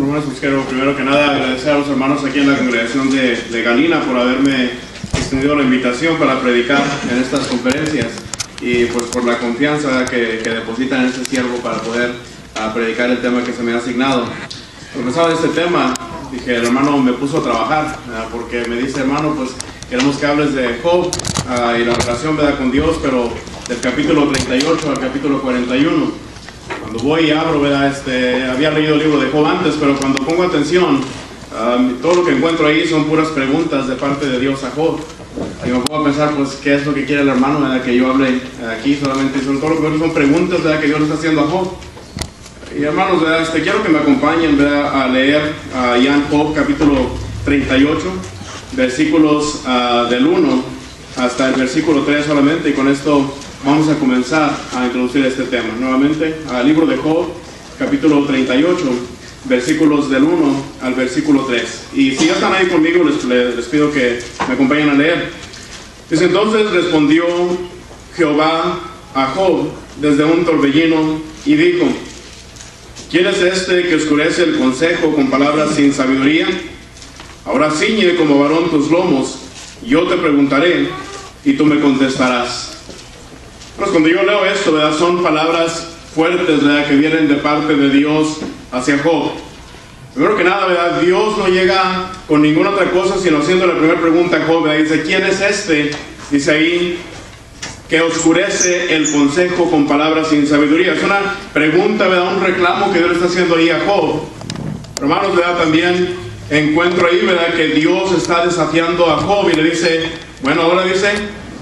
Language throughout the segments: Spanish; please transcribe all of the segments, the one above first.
Hermanos, pues quiero primero que nada agradecer a los hermanos aquí en la congregación de Galina por haberme extendido la invitación para predicar en estas conferencias y pues por la confianza que depositan en este siervo para poder predicar el tema que se me ha asignado. Cuando pensaba de este tema, dije, el hermano me puso a trabajar porque me dice, hermano, pues queremos que hables de Job y la relación, ¿verdad?, con Dios, pero del capítulo 38 al capítulo 41. Cuando voy y abro, ¿verdad? Había leído el libro de Job antes, pero cuando pongo atención, todo lo que encuentro ahí son puras preguntas de parte de Dios a Job. Y me pongo a pensar, pues, ¿qué es lo que quiere el hermano, ¿verdad?, que yo hable aquí? Solamente sobre todo lo que veo son preguntas, ¿verdad?, que Dios le está haciendo a Job. Y hermanos, ¿verdad?, quiero que me acompañen, ¿verdad?, a leer ya en Job capítulo 38, versículos del 1 hasta el versículo 3 solamente, y con esto vamos a comenzar a introducir este tema. Nuevamente, al libro de Job, capítulo 38, versículos del 1 al versículo 3. Y si ya están ahí conmigo, les pido que me acompañen a leer. Dice: entonces respondió Jehová a Job desde un torbellino y dijo: ¿quién es este que oscurece el consejo con palabras sin sabiduría? Ahora ciñe como varón tus lomos, yo te preguntaré y tú me contestarás. Pues cuando yo leo esto, ¿verdad?, son palabras fuertes, ¿verdad?, que vienen de parte de Dios hacia Job. Primero que nada, ¿verdad?, Dios no llega con ninguna otra cosa sino haciendo la primera pregunta a Job, ¿verdad? Dice: ¿quién es este? Dice ahí, que oscurece el consejo con palabras sin sabiduría. Es una pregunta, ¿verdad?, un reclamo que Dios le está haciendo ahí a Job. Hermanos, ¿verdad?, también encuentro ahí, ¿verdad?, que Dios está desafiando a Job y le dice, bueno, ahora dice,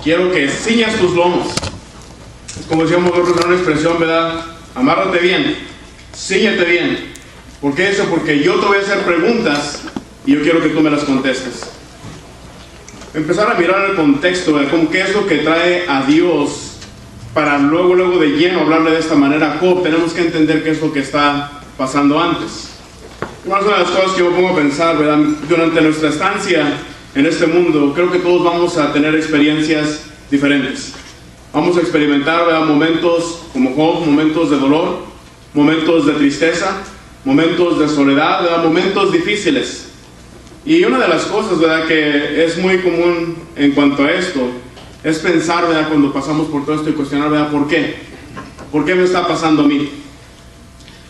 quiero que ciñas tus lomos. Como decíamos nosotros en una expresión, ¿verdad?, amárrate bien, cíñete bien. ¿Por qué eso? Porque yo te voy a hacer preguntas y yo quiero que tú me las contestes. Empezar a mirar el contexto, ¿verdad?, como qué es lo que trae a Dios para luego de lleno hablarle de esta manera a Job. Tenemos que entender qué es lo que está pasando antes. Una de las cosas que yo me pongo a pensar, ¿verdad?, durante nuestra estancia en este mundo, creo que todos vamos a tener experiencias diferentes. Vamos a experimentar, ¿verdad?, momentos como Job, momentos de dolor, momentos de tristeza, momentos de soledad, ¿verdad?, momentos difíciles. Y una de las cosas, ¿verdad?, que es muy común en cuanto a esto, es pensar, ¿verdad?, cuando pasamos por todo esto y cuestionar, ¿verdad?, ¿por qué? ¿Por qué me está pasando a mí?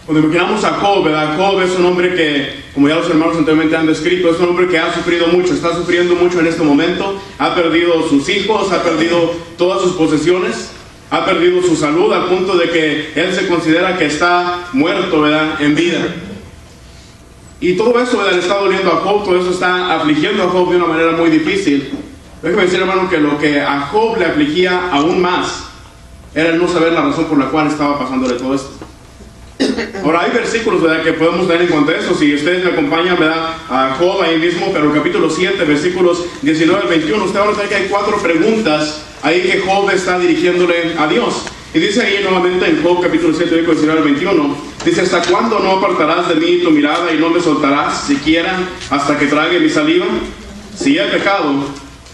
Cuando imaginamos a Job, ¿verdad?, Job es un hombre que, como ya los hermanos anteriormente han descrito, es un hombre que ha sufrido mucho, está sufriendo mucho en este momento, ha perdido sus hijos, ha perdido todas sus posesiones, ha perdido su salud al punto de que él se considera que está muerto, ¿verdad?, en vida. Y todo eso, ¿verdad?, le está doliendo a Job, todo eso está afligiendo a Job de una manera muy difícil. Déjeme decir, hermano, que lo que a Job le afligía aún más era el no saber la razón por la cual estaba pasándole todo esto. Ahora hay versículos, ¿verdad?, que podemos leer en cuanto a eso. Si ustedes me acompañan, ¿verdad?, a Job ahí mismo, pero capítulo 7, versículos 19 al 21, usted va a notar que hay 4 preguntas ahí que Job está dirigiéndole a Dios. Y dice ahí nuevamente en Job capítulo 7, versículos 19 al 21, dice: ¿hasta cuándo no apartarás de mí tu mirada y no me soltarás siquiera hasta que trague mi saliva? Si he pecado,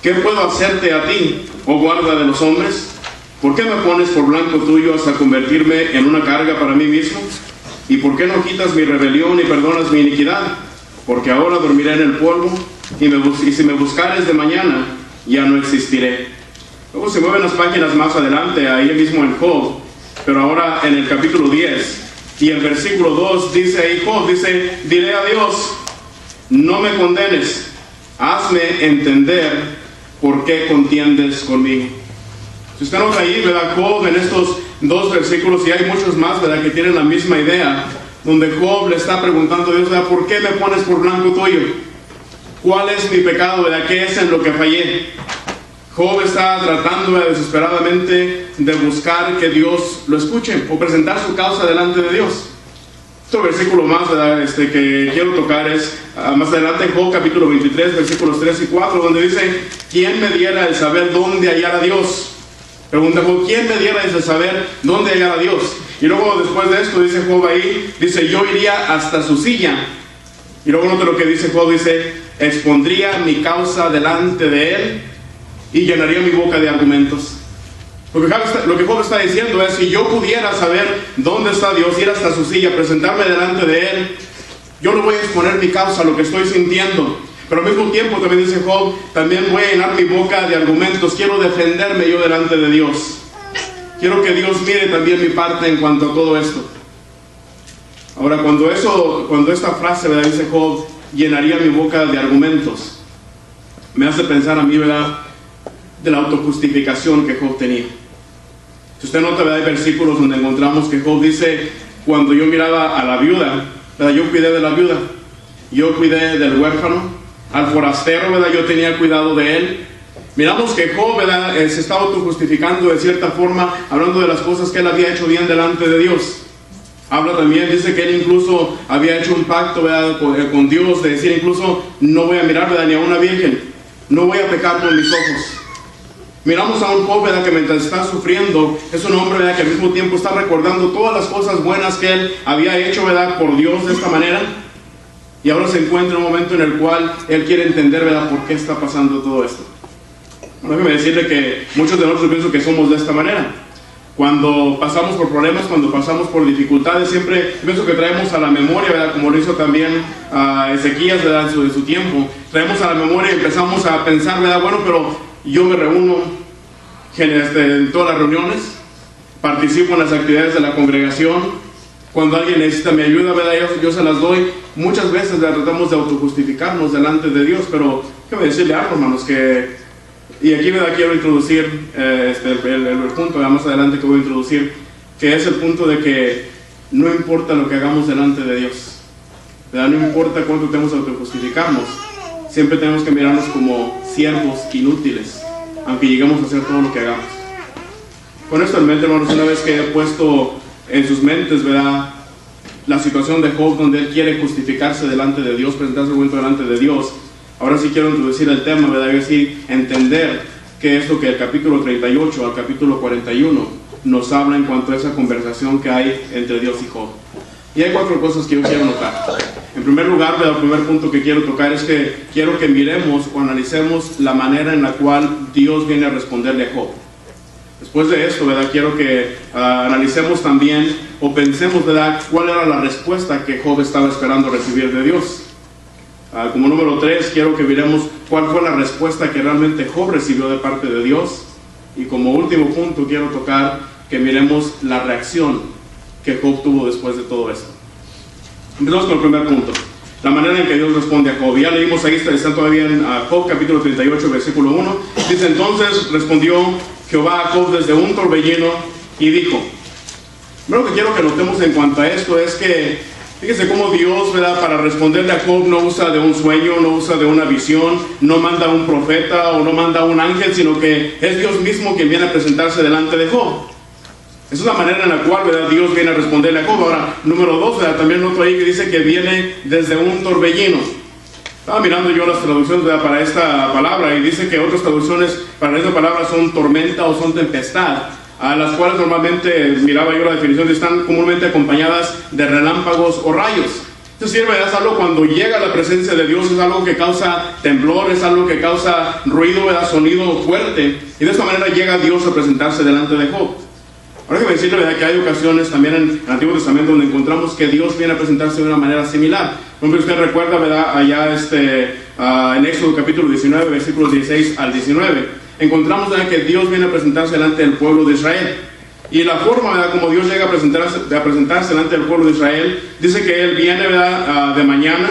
¿qué puedo hacerte a ti, oh guarda de los hombres? ¿Por qué me pones por blanco tuyo hasta convertirme en una carga para mí mismo? ¿Y por qué no quitas mi rebelión y perdonas mi iniquidad? Porque ahora dormiré en el polvo y si me buscares de mañana, ya no existiré. Luego se mueven las páginas más adelante, ahí mismo en Job, pero ahora en el capítulo 10 y el versículo 2 dice ahí Job, dice: diré a Dios, no me condenes, hazme entender por qué contiendes conmigo. Si usted nota ahí, ¿verdad?, Job en estos 2 versículos, y hay muchos más, ¿verdad?, que tienen la misma idea, donde Job le está preguntando a Dios, ¿verdad?, ¿por qué me pones por blanco tuyo? ¿Cuál es mi pecado, ¿verdad?, qué es en lo que fallé? Job está tratando, ¿verdad?, desesperadamente de buscar que Dios lo escuche o presentar su causa delante de Dios. Otro versículo más, ¿verdad?, que quiero tocar es más adelante en Job capítulo 23, versículos 3 y 4, donde dice: ¿quién me diera el saber dónde hallar a Dios? Pregunta Job: ¿quién me diera el saber dónde hallar a Dios? Y luego después de esto dice Job ahí, dice: yo iría hasta su silla. Y luego nota lo que dice Job, dice: expondría mi causa delante de él y llenaría mi boca de argumentos. Lo que Job está diciendo es: si yo pudiera saber dónde está Dios, ir hasta su silla, presentarme delante de él, Yo no voy a exponer mi causa, lo que estoy sintiendo. Pero al mismo tiempo también dice Job, también voy a llenar mi boca de argumentos. Quiero defenderme yo delante de Dios. Quiero que Dios mire también mi parte en cuanto a todo esto. Ahora, cuando esta frase, ¿verdad?, dice Job, llenaría mi boca de argumentos, me hace pensar a mí, ¿verdad?, de la autojustificación que Job tenía. Si usted nota, ¿verdad?, hay versículos donde encontramos que Job dice, cuando yo miraba a la viuda, ¿verdad?, yo cuidé de la viuda, yo cuidé del huérfano, al forastero, ¿verdad?, yo tenía cuidado de él. Miramos que Job, ¿verdad?, se está autojustificando de cierta forma, hablando de las cosas que él había hecho bien delante de Dios. Habla también, dice que él incluso había hecho un pacto, ¿verdad?, con Dios, de decir incluso, no voy a mirar, ¿verdad?, ni a una virgen, no voy a pecar con mis ojos. Miramos a un Job, ¿verdad?, que mientras está sufriendo, es un hombre, ¿verdad?, que al mismo tiempo está recordando todas las cosas buenas que él había hecho, ¿verdad?, por Dios de esta manera. Y ahora se encuentra en un momento en el cual él quiere entender, ¿verdad?, por qué está pasando todo esto. Déjeme decirle que muchos de nosotros pienso que somos de esta manera. Cuando pasamos por problemas, cuando pasamos por dificultades, siempre pienso que traemos a la memoria, ¿verdad?, como lo hizo también Ezequías, ¿verdad?, en su tiempo. Traemos a la memoria y empezamos a pensar, ¿verdad?, bueno, pero yo me reúno en todas las reuniones, participo en las actividades de la congregación. Cuando alguien necesita mi ayuda, ¿verdad?, yo se las doy. Muchas veces tratamos de autojustificarnos delante de Dios, pero déjame decirle algo, hermanos, y aquí, ¿verdad?, quiero introducir el punto, ¿verdad?, más adelante que voy a introducir, que es el punto de que no importa lo que hagamos delante de Dios, ¿verdad?, no importa cuánto tenemos que autojustificarnos, siempre tenemos que mirarnos como siervos inútiles, aunque lleguemos a hacer todo lo que hagamos. Con esto en mente, hermanos, una vez que he puesto en sus mentes, ¿verdad?, la situación de Job, donde él quiere justificarse delante de Dios, presentarse un momento delante de Dios, ahora sí quiero introducir el tema, ¿verdad?, y decir, entender qué es lo que el capítulo 38 al capítulo 41 nos habla en cuanto a esa conversación que hay entre Dios y Job. Y hay 4 cosas que yo quiero notar. En primer lugar, ¿verdad?, el primer punto que quiero tocar es que quiero que miremos o analicemos la manera en la cual Dios viene a responderle a Job. Después de esto, ¿verdad?, quiero que analicemos también o pensemos, ¿verdad?, cuál era la respuesta que Job estaba esperando recibir de Dios. Como número 3, quiero que miremos cuál fue la respuesta que realmente Job recibió de parte de Dios. Y como último punto, quiero tocar que miremos la reacción que Job tuvo después de todo esto. Empezamos con el primer punto, la manera en que Dios responde a Job. Ya leímos ahí, está todavía en Job capítulo 38, versículo 1. Dice, entonces respondió Jehová a Job desde un torbellino y dijo. Lo que quiero que notemos en cuanto a esto es que fíjese cómo Dios, ¿verdad?, para responderle a Job no usa de un sueño, no usa de una visión, no manda un profeta o no manda un ángel, sino que es Dios mismo quien viene a presentarse delante de Job. Esa es la manera en la cual, ¿verdad?, Dios viene a responderle a Job. Ahora, número 2, ¿verdad?, también noto ahí que dice que viene desde un torbellino. Estaba mirando yo las traducciones, ¿verdad?, para esta palabra, y dice que otras traducciones para esta palabra son tormenta o son tempestad, a las cuales normalmente, miraba yo la definición, están comúnmente acompañadas de relámpagos o rayos. Es decir, ¿verdad?, es algo cuando llega la presencia de Dios, es algo que causa temblor, es algo que causa ruido, ¿verdad?, sonido fuerte, y de esta manera llega Dios a presentarse delante de Job. Ahora que me decirle, ¿verdad?, que hay ocasiones también en el Antiguo Testamento donde encontramos que Dios viene a presentarse de una manera similar. Por ejemplo, usted recuerda, ¿verdad?, allá en Éxodo capítulo 19, versículos 16 al 19. Encontramos, ¿verdad?, que Dios viene a presentarse delante del pueblo de Israel. Y la forma, ¿verdad?, como Dios llega a presentarse delante del pueblo de Israel, dice que Él viene, ¿verdad?, de mañana,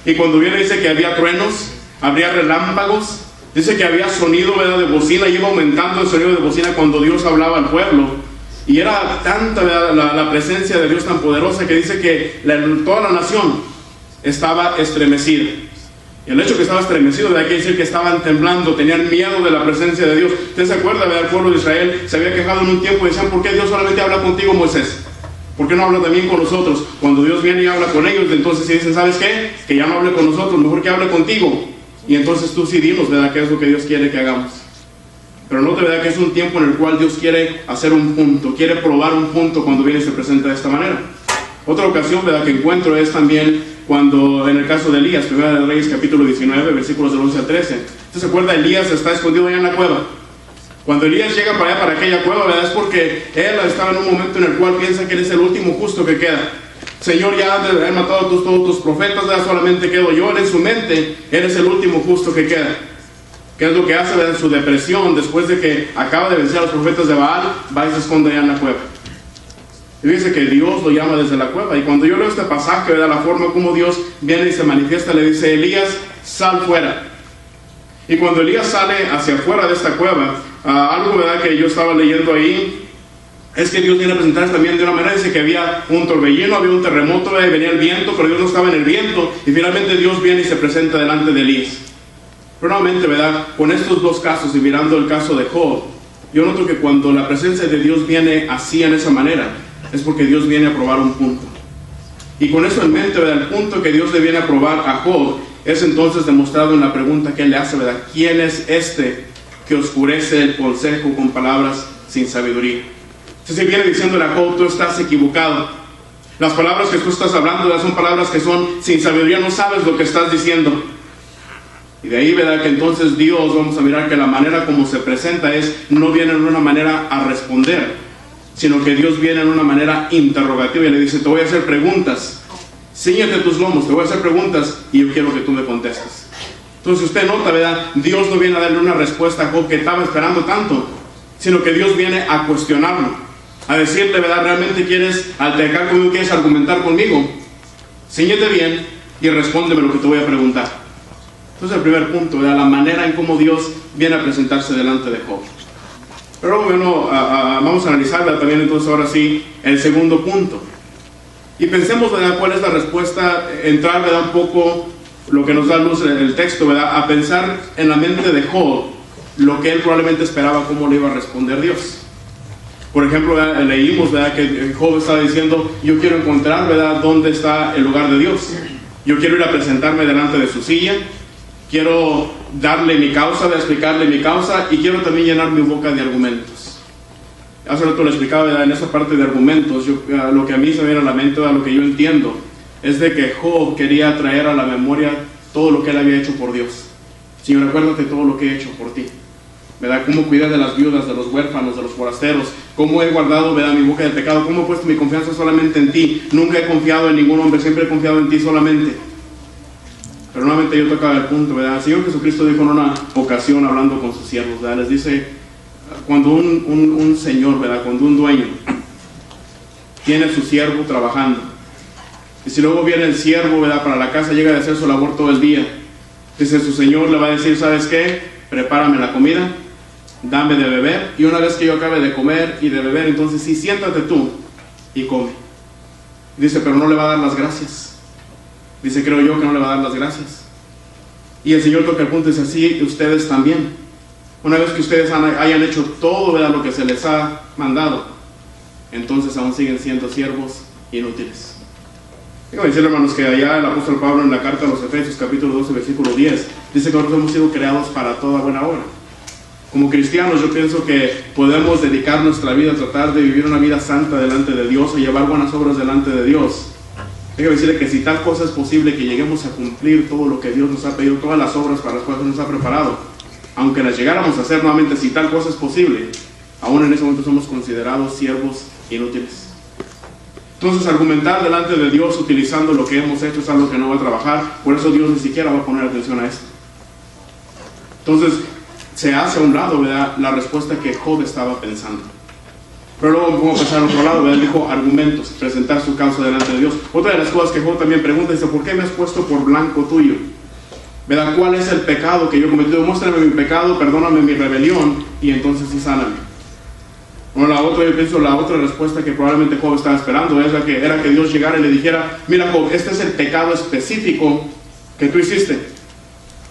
y cuando viene dice que había truenos, habría relámpagos, dice que había sonido, ¿verdad?, de bocina, y iba aumentando el sonido de bocina cuando Dios hablaba al pueblo. Y era tanta, ¿verdad?, la presencia de Dios tan poderosa que dice que toda la nación estaba estremecida. Y el hecho que estaba estremecido, ¿verdad?, quiere decir que estaban temblando, tenían miedo de la presencia de Dios. Usted se acuerda, ¿verdad?, el pueblo de Israel se había quejado en un tiempo y decían, ¿por qué Dios solamente habla contigo, Moisés? ¿Por qué no habla también con nosotros? Cuando Dios viene y habla con ellos, entonces sí dicen, ¿sabes qué? Que ya no hable con nosotros, mejor que hable contigo. Y entonces tú sí dinos, ¿verdad?, qué es lo que Dios quiere que hagamos. Pero no te verdad que es un tiempo en el cual Dios quiere hacer un punto, quiere probar un punto cuando viene y se presenta de esta manera. Otra ocasión, ¿verdad?, que encuentro es también cuando, en el caso de Elías, Primera de Reyes capítulo 19, versículos del 11 al 13. ¿Usted se acuerda? Elías está escondido allá en la cueva. Cuando Elías llega para allá, para aquella cueva, ¿verdad?, es porque él estaba en un momento en el cual piensa que él es el último justo que queda. Señor, ya han matado a todos tus profetas, ya solamente quedo yo. Él en su mente, él es el último justo que queda. ¿Qué es lo que hace? En su depresión, después de que acaba de vencer a los profetas de Baal, va y se esconde allá en la cueva. Y dice que Dios lo llama desde la cueva. Y cuando yo leo este pasaje, ¿verdad?, la forma como Dios viene y se manifiesta, le dice: Elías, sal fuera. Y cuando Elías sale hacia afuera de esta cueva, algo, ¿verdad?, que yo estaba leyendo ahí, es que Dios viene a presentarse también de una manera. Dice que había un torbellino, había un terremoto, ¿verdad?, y venía el viento, pero Dios no estaba en el viento. Y finalmente Dios viene y se presenta delante de Elías. Pero nuevamente, ¿verdad?, con estos dos casos y mirando el caso de Job, yo noto que cuando la presencia de Dios viene así, en esa manera, es porque Dios viene a probar un punto. Y con eso en mente, ¿verdad?, el punto que Dios le viene a probar a Job es entonces demostrado en la pregunta que él le hace, ¿verdad? ¿Quién es este que oscurece el consejo con palabras sin sabiduría? Entonces viene diciéndole a Job: tú estás equivocado. Las palabras que tú estás hablando, ¿verdad?, son palabras que son sin sabiduría, no sabes lo que estás diciendo. Y de ahí, ¿verdad?, que entonces Dios, vamos a mirar que la manera como se presenta no viene en una manera a responder, sino que Dios viene en una manera interrogativa y le dice: te voy a hacer preguntas, cíñete tus lomos, te voy a hacer preguntas y yo quiero que tú me contestes. Entonces usted nota, ¿verdad?, Dios no viene a darle una respuesta a Job que estaba esperando tanto, sino que Dios viene a cuestionarlo, a decirle, ¿verdad?, ¿realmente quieres altercar conmigo, quieres argumentar conmigo? Cíñete bien y respóndeme lo que te voy a preguntar. Entonces el primer punto, ¿verdad?, la manera en cómo Dios viene a presentarse delante de Job. Pero bueno, vamos a analizar, ¿verdad?, también entonces ahora sí el segundo punto. Y pensemos, ¿verdad?, cuál es la respuesta, entrar, ¿verdad?, un poco lo que nos da luz el texto, ¿verdad?, a pensar en la mente de Job lo que él probablemente esperaba, cómo le iba a responder Dios. Por ejemplo, ¿verdad?, leímos, ¿verdad?, que Job estaba diciendo: yo quiero encontrar, ¿verdad?, dónde está el lugar de Dios. Yo quiero ir a presentarme delante de su silla. Quiero darle mi causa, de explicarle mi causa, y quiero también llenar mi boca de argumentos. Hace rato lo explicaba, ¿verdad?, en esa parte de argumentos. Lo que a mí se me viene a la mente, lo que yo entiendo, es de que Job quería traer a la memoria todo lo que él había hecho por Dios. Señor, acuérdate todo lo que he hecho por ti, ¿verdad?, cómo cuidé de las viudas, de los huérfanos, de los forasteros, cómo he guardado, ¿verdad?, mi boca del pecado, cómo he puesto mi confianza solamente en ti, nunca he confiado en ningún hombre, siempre he confiado en ti solamente. Pero nuevamente yo tocaba el punto, ¿verdad? El Señor Jesucristo dijo en una ocasión, hablando con sus siervos, ¿verdad?, les dice: cuando un señor, ¿verdad?, cuando un dueño tiene a su siervo trabajando, y si luego viene el siervo, ¿verdad?, para la casa, llega de hacer su labor todo el día, dice, su señor le va a decir: ¿sabes qué? Prepárame la comida, dame de beber, y una vez que yo acabe de comer y de beber, entonces sí, siéntate tú y come. Dice, pero no le va a dar las gracias. Dice, creo yo que no le va a dar las gracias. Y el Señor toca el punto y dice: así ustedes también. Una vez que ustedes hayan hecho todo, ¿verdad?, lo que se les ha mandado, entonces aún siguen siendo siervos inútiles. Quiero decir, hermanos, que allá el apóstol Pablo, en la carta a los Efesios, capítulo 12, versículo 10, dice que nosotros hemos sido creados para toda buena obra. Como cristianos, yo pienso que podemos dedicar nuestra vida a tratar de vivir una vida santa delante de Dios, o llevar buenas obras delante de Dios. Quiero decirle que si tal cosa es posible, que lleguemos a cumplir todo lo que Dios nos ha pedido, todas las obras para las cuales nos ha preparado, aunque las llegáramos a hacer nuevamente, si tal cosa es posible, aún en ese momento somos considerados siervos inútiles. Entonces, argumentar delante de Dios utilizando lo que hemos hecho es algo que no va a trabajar. Por eso Dios ni siquiera va a poner atención a esto. Entonces, se hace a un lado, ¿verdad?, la respuesta que Job estaba pensando. Pero luego vamos a pasar al otro lado, ¿verdad? Dijo argumentos, presentar su causa delante de Dios. Otra de las cosas que Job también pregunta, dice: ¿por qué me has puesto por blanco tuyo? ¿Verdad? ¿Cuál es el pecado que yo he cometido? Muéstrame mi pecado, perdóname mi rebelión, y entonces sí sáname. Bueno, yo pienso la otra respuesta que probablemente Job estaba esperando es era que Dios llegara y le dijera: mira, Job, este es el pecado específico que tú hiciste,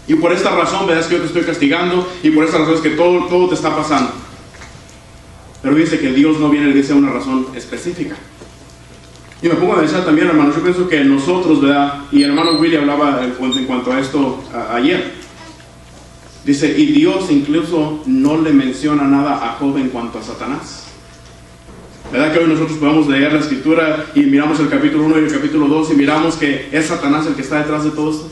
y por esta razón, ¿verdad?, es que yo te estoy castigando, y por esta razón es que todo te está pasando. Pero dice que Dios no viene y dice una razón específica. Y me pongo a pensar también, hermanos, yo pienso que nosotros, ¿verdad?, y el hermano Willy hablaba en cuanto a esto ayer. Dice, y Dios incluso no le menciona nada a Job en cuanto a Satanás. ¿Verdad que hoy nosotros podemos leer la escritura y miramos el capítulo 1 y el capítulo 2 y miramos que es Satanás el que está detrás de todo esto?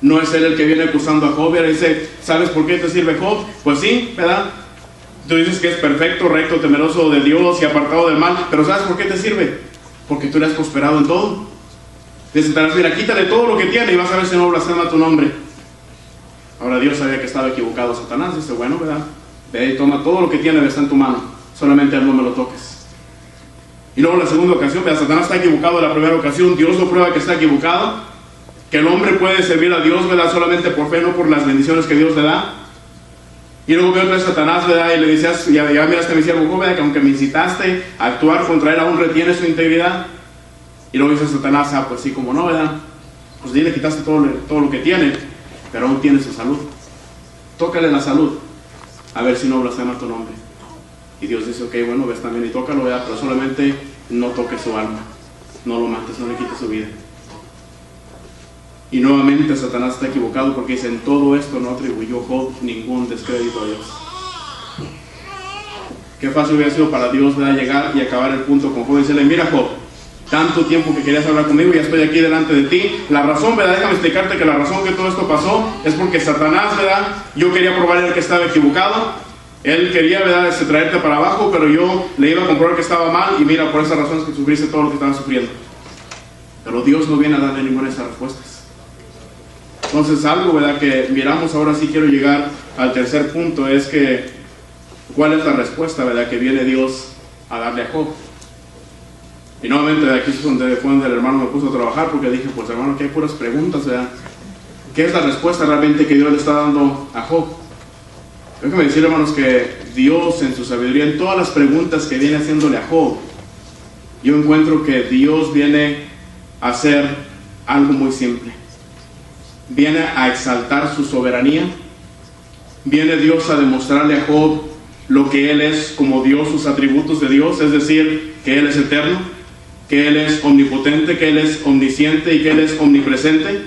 No es él el que viene acusando a Job y dice: ¿sabes por qué te sirve Job? Pues sí, ¿verdad? Tú dices que es perfecto, recto, temeroso de Dios y apartado del mal, pero ¿sabes por qué te sirve? porque tú le has prosperado en todo. Dice Satanás, mira, quítale todo lo que tiene y vas a ver si no blasfema tu nombre. Ahora Dios sabía que estaba equivocado Satanás. Dice, bueno, ¿verdad? Ve y toma todo lo que tiene, está en tu mano. Solamente a él no me lo toques. Y luego la segunda ocasión, ¿verdad? Satanás está equivocado en la primera ocasión. Dios lo prueba que está equivocado. Que el hombre puede servir a Dios, ¿verdad? Solamente por fe, no por las bendiciones que Dios le da. Y luego ve otra vez Satanás, ¿verdad? Y le dice, ya miraste a mi siervo Job, ¿verdad? Que aunque me incitaste a actuar contra él, aún retiene su integridad. Y luego dice Satanás, pues sí, como no, ¿verdad? Pues sí, le quitaste todo lo que tiene, pero aún tiene su salud. Tócale la salud, a ver si no blasfema tu nombre. Y Dios dice, ok, bueno, ves también y tócalo, ¿verdad? Pero solamente no toques su alma, no lo mates, no le quites su vida. Y nuevamente Satanás está equivocado porque dice, en todo esto no atribuyó Job ningún descrédito a Dios. Qué fácil hubiera sido para Dios, ¿verdad? Llegar y acabar el punto con Job y decirle, mira Job, tanto tiempo que querías hablar conmigo, ya estoy aquí delante de ti. La razón, ¿verdad? Déjame explicarte que la razón que todo esto pasó es porque Satanás, ¿verdad? Yo quería probar que estaba equivocado. Él quería, ¿verdad? Traerte para abajo, pero yo le iba a comprobar que estaba mal. Y mira, por esa razón es que sufriste todo lo que estabas sufriendo. Pero Dios no viene a darle ninguna de esas respuestas. Entonces algo, ¿verdad? Que miramos ahora, sí quiero llegar al tercer punto, es que ¿cuál es la respuesta, ¿verdad? Que viene Dios a darle a Job. Y nuevamente de aquí fue donde el hermano me puso a trabajar, porque dije, pues hermano, que hay puras preguntas, ¿verdad? ¿Qué es la respuesta realmente que Dios le está dando a Job? Déjenme decir, hermanos, que Dios en su sabiduría, en todas las preguntas que viene haciéndole a Job, yo encuentro que Dios viene a hacer algo muy simple. Viene a exaltar su soberanía. Viene Dios a demostrarle a Job lo que Él es como Dios, sus atributos de Dios, es decir, que Él es eterno, que Él es omnipotente, que Él es omnisciente y que Él es omnipresente.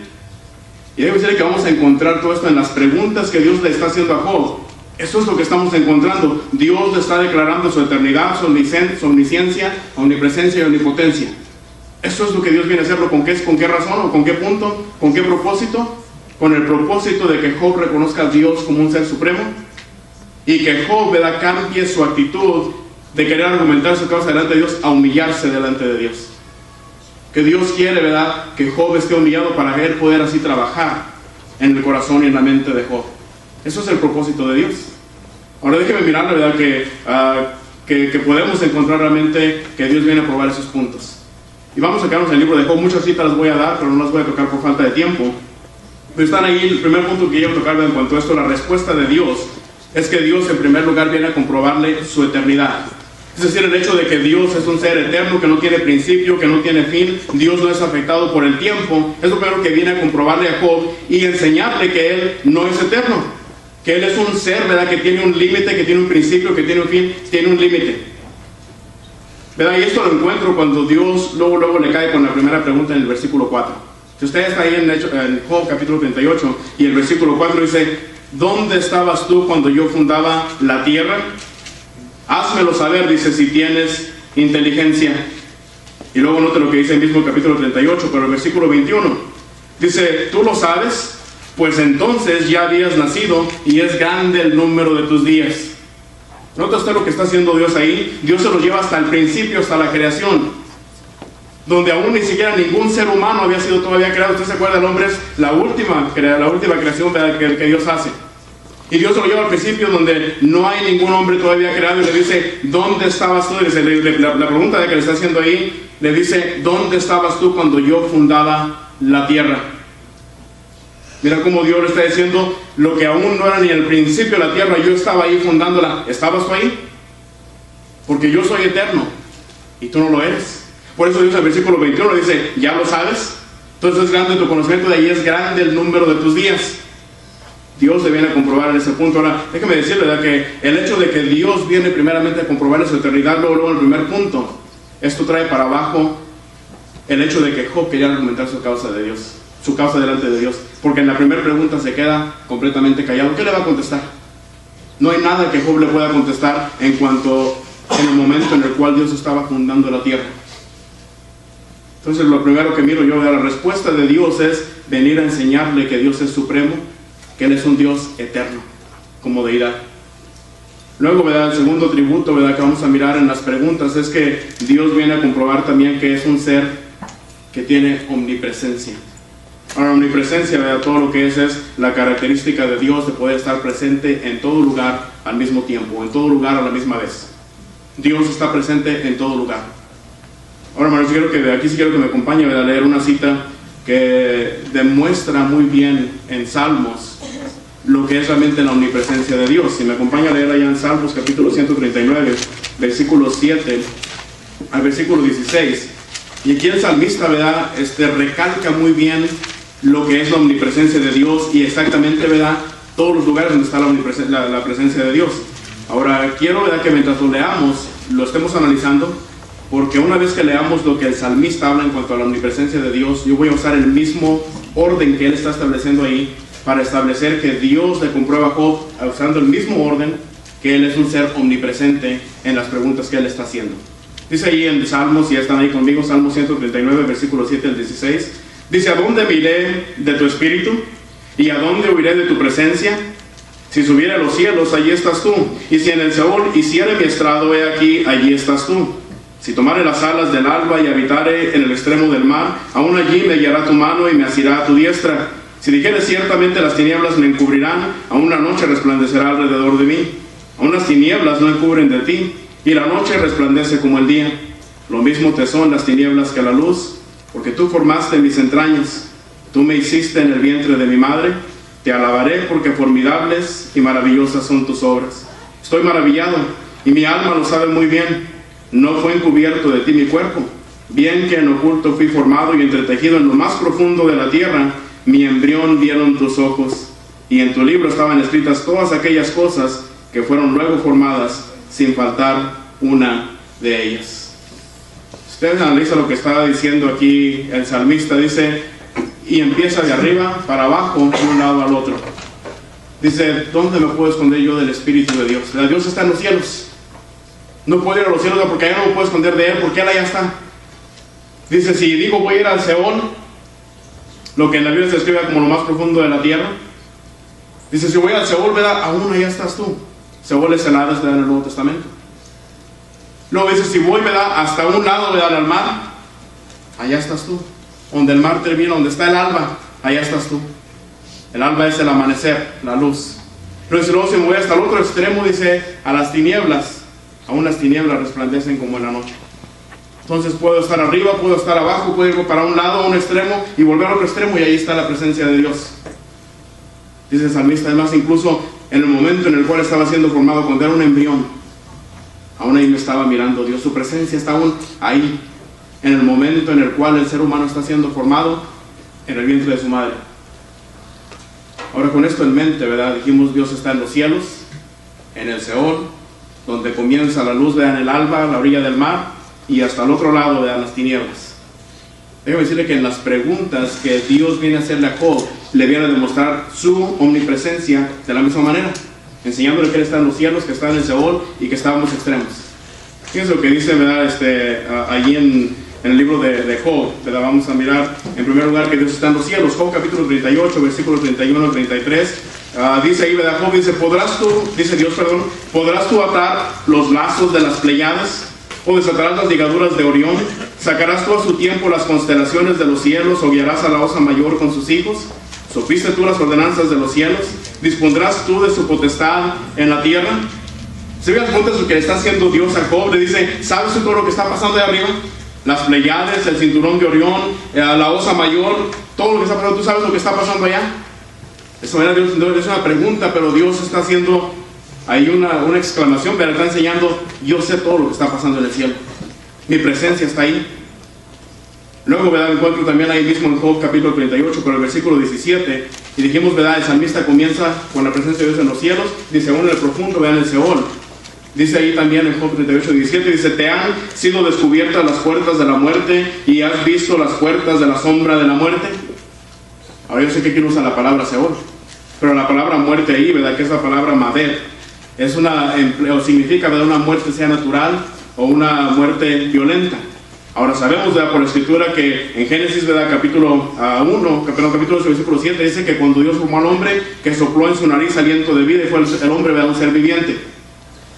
Y debo decirle que vamos a encontrar todo esto en las preguntas que Dios le está haciendo a Job. Eso es lo que estamos encontrando. Dios le está declarando su eternidad, su omnisciencia, omnipresencia y omnipotencia. Eso es lo que Dios viene a hacerlo. ¿Con qué razón o con qué punto? ¿Con qué propósito? Con el propósito de que Job reconozca a Dios como un ser supremo y que Job, ¿verdad?, cambie su actitud de querer argumentar su causa delante de Dios a humillarse delante de Dios. Que Dios quiere, ¿verdad?, que Job esté humillado para él poder así trabajar en el corazón y en la mente de Job. Eso es el propósito de Dios. Ahora déjeme mirar, ¿verdad?, que podemos encontrar realmente que Dios viene a probar esos puntos. Y vamos a quedarnos en el libro de Job. Muchas citas las voy a dar, pero no las voy a tocar por falta de tiempo. Pero están ahí. El primer punto que quiero tocar en cuanto a esto, la respuesta de Dios, es que Dios en primer lugar viene a comprobarle su eternidad. Es decir, el hecho de que Dios es un ser eterno, que no tiene principio, que no tiene fin. Dios no es afectado por el tiempo. Es lo primero que viene a comprobarle a Job y enseñarle que Él no es eterno, que Él es un ser, ¿verdad?, que tiene un límite, que tiene un principio, que tiene un fin, tiene un límite, ¿verdad? Y esto lo encuentro cuando Dios luego le cae con la primera pregunta en el versículo 4. Si usted está ahí en Job capítulo 38 y el versículo 4 dice, ¿dónde estabas tú cuando yo fundaba la tierra? Házmelo saber, dice, si tienes inteligencia. Y luego note lo que dice el mismo capítulo 38, pero el versículo 21 dice, ¿tú lo sabes? Pues entonces ya habías nacido y es grande el número de tus días. ¿Nota usted lo que está haciendo Dios ahí? Dios se lo lleva hasta el principio, hasta la creación, donde aún ni siquiera ningún ser humano había sido todavía creado. Usted se acuerda, el hombre es la última creación que Dios hace. Y Dios se lo lleva al principio, donde no hay ningún hombre todavía creado, y le dice, ¿dónde estabas tú? La pregunta que le está haciendo ahí, le dice, ¿dónde estabas tú cuando yo fundaba la tierra? Mira cómo Dios le está diciendo lo que aún no era ni el principio de la tierra, yo estaba ahí fundándola. ¿Estabas tú ahí? Porque yo soy eterno y tú no lo eres. Por eso Dios en el versículo 21 dice, ¿ya lo sabes? Entonces es grande tu conocimiento, de ahí es grande el número de tus días. Dios se viene a comprobar en ese punto. Ahora, déjeme decirle, ¿verdad?, que el hecho de que Dios viene primeramente a comprobar su eternidad, luego el primer punto, esto trae para abajo el hecho de que Job quería argumentar su causa de Dios, su causa delante de Dios, porque en la primera pregunta se queda completamente callado. ¿Qué le va a contestar? No hay nada que Job le pueda contestar en cuanto en el momento en el cual Dios estaba fundando la tierra. Entonces lo primero que miro yo de la respuesta de Dios es venir a enseñarle que Dios es supremo, que Él es un Dios eterno como deidad. Luego, ¿verdad? El segundo atributo, ¿verdad?, que vamos a mirar en las preguntas es que Dios viene a comprobar también que es un ser que tiene omnipresencia. Ahora, omnipresencia, ¿verdad?, todo lo que es la característica de Dios de poder estar presente en todo lugar al mismo tiempo, en todo lugar a la misma vez. Dios está presente en todo lugar. Ahora, hermanos, aquí sí quiero que me acompañe, ¿verdad?, a leer una cita que demuestra muy bien en Salmos lo que es realmente la omnipresencia de Dios. Si me acompaña a leer allá en Salmos capítulo 139, versículo 7 al versículo 16. Y aquí el salmista, ¿verdad?, recalca muy bien lo que es la omnipresencia de Dios y exactamente, ¿verdad?, todos los lugares donde está la presencia de Dios. Ahora, quiero, ¿verdad?, que mientras lo leamos, lo estemos analizando, porque una vez que leamos lo que el salmista habla en cuanto a la omnipresencia de Dios, yo voy a usar el mismo orden que él está estableciendo ahí para establecer que Dios le comprueba a Job usando el mismo orden, que él es un ser omnipresente en las preguntas que él está haciendo. Dice ahí en Salmos, si ya están ahí conmigo, Salmo 139, versículo 7 al 16, dice: ¿a dónde me iré de tu espíritu? ¿Y a dónde huiré de tu presencia? Si subiera a los cielos, allí estás tú. Y si en el Seol hiciere mi estrado, he aquí, allí estás tú. Si tomare las alas del alba y habitare en el extremo del mar, aún allí me guiará tu mano y me asirá a tu diestra. Si dijere ciertamente las tinieblas me encubrirán, aún la noche resplandecerá alrededor de mí. Aún las tinieblas no encubren de ti, y la noche resplandece como el día. Lo mismo te son las tinieblas que la luz, porque tú formaste mis entrañas. Tú me hiciste en el vientre de mi madre. Te alabaré porque formidables y maravillosas son tus obras. Estoy maravillado, y mi alma lo sabe muy bien. No fue encubierto de ti mi cuerpo. Bien que en oculto fui formado y entretejido en lo más profundo de la tierra. Mi embrión vieron tus ojos, y en tu libro estaban escritas todas aquellas cosas que fueron luego formadas, sin faltar una de ellas. Ustedes analizan lo que estaba diciendo aquí el salmista, dice, y empieza de arriba para abajo, de un lado al otro. Dice, ¿dónde me puedo esconder yo del Espíritu de Dios? Dios está en los cielos. No puedo ir a los cielos porque allá no me puedo esconder de Él, porque Él allá está. Dice, si digo voy a ir al Seol, lo que en la Biblia se describe como lo más profundo de la tierra, dice, si voy al Seol, ¿verdad?, aún allá estás tú. Seol es el Hades, ¿verdad?, en el Nuevo Testamento. Luego dice, si voy, ¿verdad?, hasta un lado, ¿verdad?, al mar, allá estás tú. Donde el mar termina, donde está el alba, allá estás tú. El alba es el amanecer, la luz. Pero si luego se me voy hasta el otro extremo, dice, a las tinieblas, aún las tinieblas resplandecen como en la noche. Entonces puedo estar arriba, puedo estar abajo, puedo ir para un lado, a un extremo, y volver al otro extremo, y ahí está la presencia de Dios. Dice el salmista, además, incluso en el momento en el cual estaba siendo formado, cuando era un embrión, aún ahí me estaba mirando Dios. Su presencia está aún ahí, en el momento en el cual el ser humano está siendo formado en el vientre de su madre. Ahora, con esto en mente, ¿verdad?, dijimos, Dios está en los cielos, en el Seol, donde comienza la luz, ¿verdad?, en el alba, a la orilla del mar, y hasta el otro lado, ¿verdad?, las tinieblas. Déjame decirle que en las preguntas que Dios viene a hacerle a Job, le viene a demostrar su omnipresencia de la misma manera, enseñándole que Él está en los cielos, que está en el Seol y que está en ambos extremos. Fíjense lo que dice, ¿verdad?, allí en el libro de Job, ¿verdad? Vamos a mirar en primer lugar que Dios está en los cielos. Job capítulo 38, versículos 31 al 33. Dice ahí, ¿verdad? Job dice, dice Dios, ¿podrás tú atar los lazos de las Pleiades? ¿O desatarás las ligaduras de Orión? ¿Sacarás tú a su tiempo las constelaciones de los cielos? ¿O guiarás a la osa mayor con sus hijos? ¿Sopiste tú las ordenanzas de los cielos? ¿Dispondrás tú de su potestad en la tierra? ¿Se vean cuenta de lo que le está haciendo Dios a Job? Le dice, ¿sabes tú todo lo que está pasando de arriba? Las Pleiades, el cinturón de Orión, la osa mayor, todo lo que está pasando. ¿Tú sabes lo que está pasando allá? Eso es una pregunta, pero Dios está haciendo ahí una exclamación, pero está enseñando, yo sé todo lo que está pasando en el cielo. Mi presencia está ahí. Luego, ¿verdad?, encuentro también ahí mismo en Job capítulo 38, con el versículo 17, y dijimos, ¿verdad?, el salmista comienza con la presencia de Dios en los cielos, dice, aún en el profundo, vean el Seol. Dice ahí también en Job 38, 17, dice, te han sido descubiertas las puertas de la muerte y has visto las puertas de la sombra de la muerte. Ahora yo sé que aquí no usa la palabra Seol, pero la palabra muerte ahí, ¿verdad?, que es la palabra Madet, es o significa, ¿verdad?, una muerte sea natural o una muerte violenta. Ahora sabemos, ¿verdad?, por la escritura que en Génesis, ¿verdad?, capítulo 8, versículo 7, dice que cuando Dios formó al hombre, que sopló en su nariz aliento de vida y fue el hombre, ¿verdad?, un ser viviente.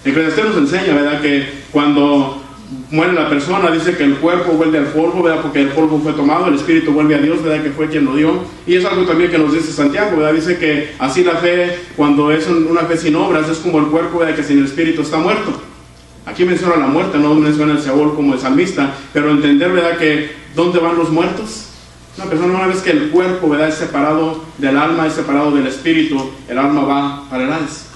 Eclesiastés nos enseña, ¿verdad?, que cuando muere la persona, dice que el cuerpo vuelve al polvo, ¿verdad?, porque el polvo fue tomado, el espíritu vuelve a Dios, ¿verdad?, que fue quien lo dio. Y es algo también que nos dice Santiago, ¿verdad?, dice que así la fe, cuando es una fe sin obras, es como el cuerpo, ¿verdad?, que sin el espíritu está muerto. Aquí menciona la muerte, no menciona el Seol como el salmista, pero entender, ¿verdad?, que ¿dónde van los muertos? Una persona, una vez que el cuerpo, ¿verdad?, es separado del alma, es separado del espíritu, el alma va para el Hades.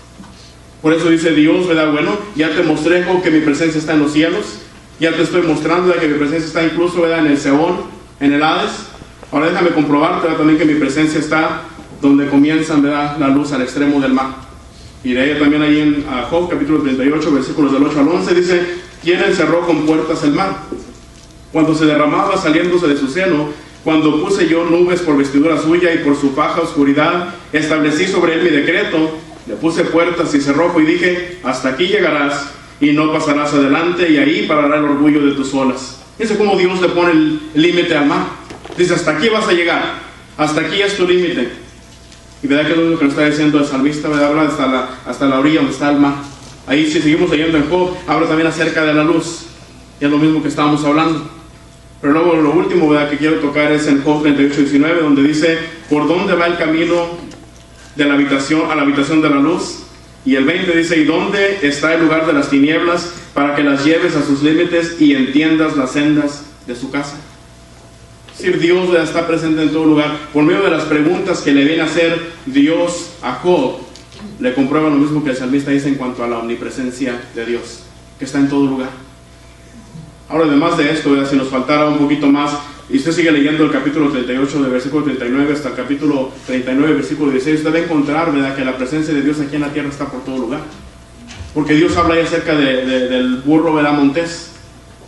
Por eso dice Dios, ¿verdad?, bueno, ya te mostré, Job, que mi presencia está en los cielos, ya te estoy mostrando, ¿verdad?, que mi presencia está incluso, ¿verdad?, en el Seol, en el Hades. Ahora déjame comprobarte, ¿verdad?, también que mi presencia está donde comienzan, ¿verdad?, la luz al extremo del mar. Y de ella también ahí en Job capítulo 38, versículos del 8 al 11, dice: ¿quién encerró con puertas el mar? Cuando se derramaba saliéndose de su seno, cuando puse yo nubes por vestidura suya y por su faja oscuridad, establecí sobre él mi decreto, le puse puertas y cerrojo y dije: hasta aquí llegarás y no pasarás adelante, y ahí parará el orgullo de tus olas. Fíjense cómo Dios le pone el límite al mar. Dice: hasta aquí vas a llegar, hasta aquí es tu límite. Y verdad que es lo que nos está diciendo el salmista, ¿verdad?, habla hasta la orilla donde está el mar. Ahí, si seguimos leyendo en Job, habla también acerca de la luz, y es lo mismo que estábamos hablando. Pero luego lo último, ¿verdad?, que quiero tocar es en Job 38, 19, donde dice: ¿por dónde va el camino de la habitación a la habitación de la luz? Y el 20 dice: ¿y dónde está el lugar de las tinieblas, para que las lleves a sus límites y entiendas las sendas de su casa? Es decir, Dios está presente en todo lugar. Por medio de las preguntas que le viene a hacer Dios a Job, le comprueba lo mismo que el salmista dice en cuanto a la omnipresencia de Dios, que está en todo lugar. Ahora, además de esto, ¿verdad?, si nos faltara un poquito más, y usted sigue leyendo el capítulo 38, del versículo 39 hasta el capítulo 39, versículo 16, usted va a encontrar, ¿verdad?, que la presencia de Dios aquí en la tierra está por todo lugar. Porque Dios habla ahí acerca del burro, ¿verdad?, montés.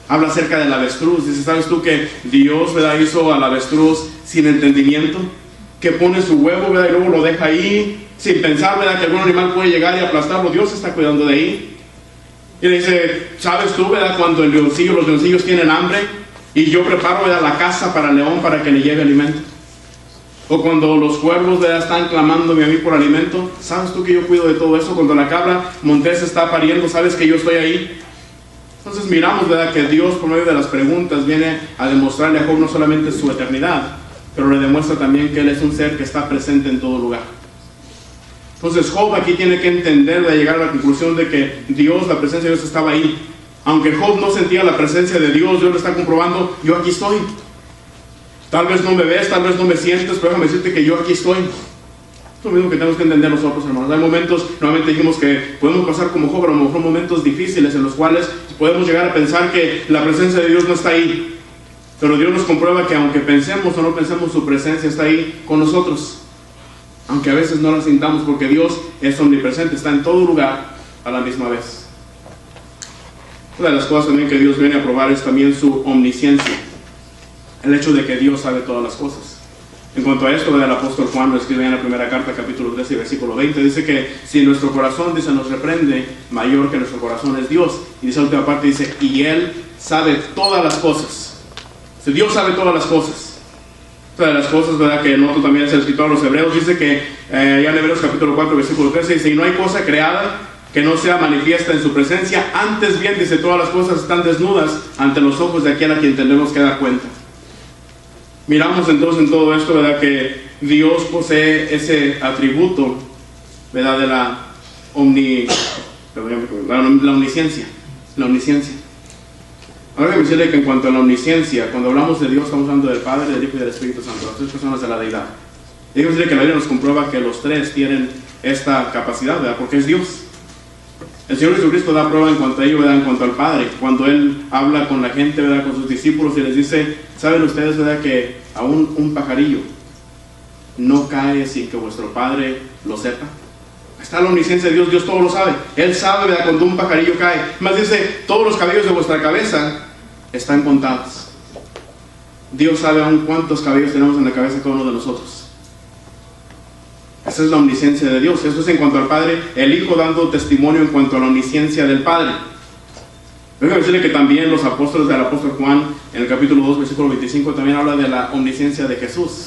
Habla acerca del avestruz. Dice: ¿sabes tú que Dios, ¿verdad?, hizo al avestruz sin entendimiento? Que pone su huevo, ¿verdad?, y luego lo deja ahí, sin pensar, ¿verdad?, que algún animal puede llegar y aplastarlo. Dios está cuidando de ahí. Y le dice: ¿sabes tú, ¿verdad?, cuando los leoncillos tienen hambre y yo preparo, ¿verdad?, la casa para el león para que le lleve alimento? O cuando los cuervos, ¿verdad?, están clamándome a mí por alimento. ¿Sabes tú que yo cuido de todo eso? Cuando la cabra montés está pariendo, ¿sabes que yo estoy ahí? Entonces miramos, ¿verdad?, que Dios, por medio de las preguntas, viene a demostrarle a Job no solamente su eternidad, pero le demuestra también que él es un ser que está presente en todo lugar. Entonces Job aquí tiene que entender, de llegar a la conclusión de que Dios, la presencia de Dios estaba ahí. Aunque Job no sentía la presencia de Dios, Dios le está comprobando: yo aquí estoy. Tal vez no me ves, tal vez no me sientes, pero déjame decirte que yo aquí estoy. Es lo mismo que tenemos que entender nosotros, hermanos. Hay momentos, nuevamente dijimos que podemos pasar como Job, a lo mejor momentos difíciles en los cuales podemos llegar a pensar que la presencia de Dios no está ahí. Pero Dios nos comprueba que aunque pensemos o no pensemos, su presencia está ahí con nosotros. Aunque a veces no la sintamos, porque Dios es omnipresente, está en todo lugar a la misma vez. Una de las cosas también que Dios viene a probar es también su omnisciencia. El hecho de que Dios sabe todas las cosas. En cuanto a esto, el apóstol Juan lo escribe en la primera carta, capítulo 13, versículo 20, dice que si nuestro corazón, dice, nos reprende, mayor que nuestro corazón es Dios. Y dice la última parte, dice: y Él sabe todas las cosas. Si Dios sabe todas las cosas. Otra de las cosas, ¿verdad?, que noto también es el escritor a los Hebreos, dice que, ya en Hebreos capítulo 4, versículo 13, dice: y no hay cosa creada que no sea manifiesta en su presencia, antes bien, dice, todas las cosas están desnudas ante los ojos de aquel a quien tenemos que dar cuenta. Miramos entonces en todo esto, ¿verdad?, que Dios posee ese atributo, ¿verdad?, de la omnisciencia. La omnisciencia. Ahora que me decirle que en cuanto a la omnisciencia, cuando hablamos de Dios, estamos hablando del Padre, del Hijo y del Espíritu Santo, las tres personas de la deidad. Y déjame decirle que la Biblia nos comprueba que los tres tienen esta capacidad, ¿verdad?, porque es Dios. El Señor Jesucristo da prueba en cuanto a ello, ¿verdad?, en cuanto al Padre. Cuando Él habla con la gente, ¿verdad?, con sus discípulos, y les dice: ¿saben ustedes, verdad, que aún un pajarillo no cae sin que vuestro Padre lo sepa? Está la omnisciencia de Dios. Dios todo lo sabe. Él sabe, ¿verdad?, cuando un pajarillo cae. Más dice: todos los cabellos de vuestra cabeza están contados. Dios sabe aún cuántos cabellos tenemos en la cabeza cada uno de nosotros. Esa es la omnisciencia de Dios. Eso es en cuanto al Padre. El Hijo dando testimonio en cuanto a la omnisciencia del Padre. Déjame decirle que también los apóstoles del apóstol Juan, en el capítulo 2, versículo 25, también habla de la omnisciencia de Jesús.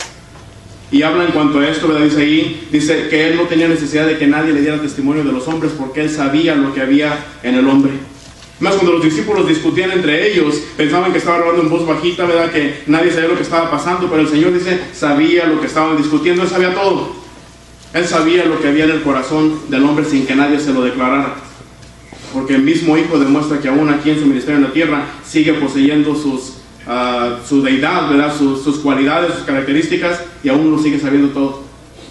Y habla en cuanto a esto, ¿verdad? Dice ahí, dice que él no tenía necesidad de que nadie le diera testimonio de los hombres, porque él sabía lo que había en el hombre. Más cuando los discípulos discutían entre ellos, pensaban que estaba hablando en voz bajita, ¿verdad? Que nadie sabía lo que estaba pasando, pero el Señor dice, sabía lo que estaban discutiendo, él sabía todo. Él sabía lo que había en el corazón del hombre sin que nadie se lo declarara. Porque el mismo Hijo demuestra que aún aquí en su ministerio en la tierra sigue poseyendo su deidad, ¿verdad? Sus cualidades, sus características, y aún lo sigue sabiendo todo.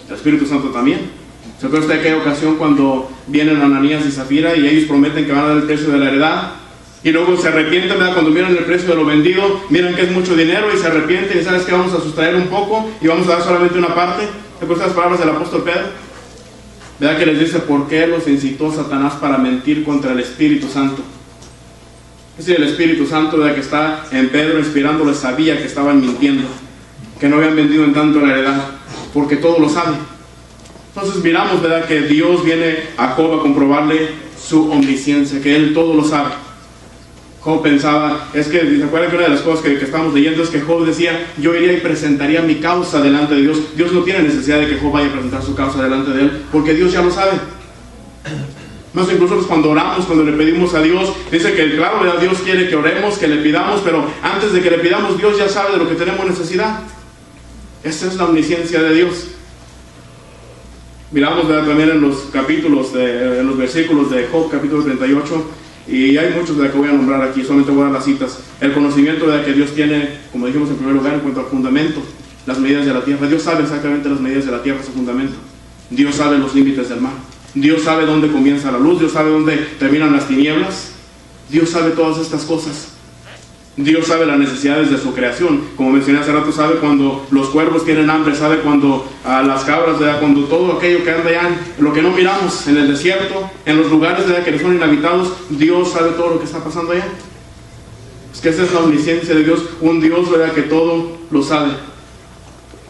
El Espíritu Santo también. ¿Se acuerda usted de aquella ocasión cuando vienen Ananías y Zafira y ellos prometen que van a dar el precio de la heredad? Y luego se arrepienten, ¿verdad? Cuando miran el precio de lo vendido, miran que es mucho dinero y se arrepienten y sabes que vamos a sustraer un poco y vamos a dar solamente una parte. ¿Se acuerdan las palabras del apóstol Pedro? ¿Verdad que les dice por qué los incitó Satanás para mentir contra el Espíritu Santo? Es decir, el Espíritu Santo, ¿verdad? Que está en Pedro inspirándoles, sabía que estaban mintiendo, que no habían vendido en tanto la heredad, porque todo lo sabe. Entonces miramos, ¿verdad? Que Dios viene a Job a comprobarle su omnisciencia, que Él todo lo sabe. Job pensaba, es que, ¿se acuerdan que una de las cosas que estamos leyendo es que Job decía, yo iría y presentaría mi causa delante de Dios? Dios no tiene necesidad de que Job vaya a presentar su causa delante de Él, porque Dios ya lo sabe. Más incluso cuando oramos, cuando le pedimos a Dios, dice que claro, ¿verdad? Dios quiere que oremos, que le pidamos, pero antes de que le pidamos, Dios ya sabe de lo que tenemos necesidad. Esa es la omnisciencia de Dios. Miramos, ¿verdad? También en los capítulos, en los versículos de Job, capítulo 38, y hay muchos de los que voy a nombrar aquí, solamente voy a dar las citas. El conocimiento de que Dios tiene, como dijimos en primer lugar, en cuanto al fundamento, las medidas de la tierra. Dios sabe exactamente las medidas de la tierra, su fundamento. Dios sabe los límites del mar. Dios sabe dónde comienza la luz, Dios sabe dónde terminan las tinieblas. Dios sabe todas estas cosas. Dios sabe las necesidades de su creación. Como mencioné hace rato, sabe cuando los cuervos tienen hambre, sabe cuando las cabras, ¿verdad? Cuando todo aquello que anda allá, en lo que no miramos, en el desierto, en los lugares, ¿verdad? Que son inhabitados, Dios sabe todo lo que está pasando allá. Es que esa es la omnisciencia de Dios, un Dios, ¿verdad? Que todo lo sabe.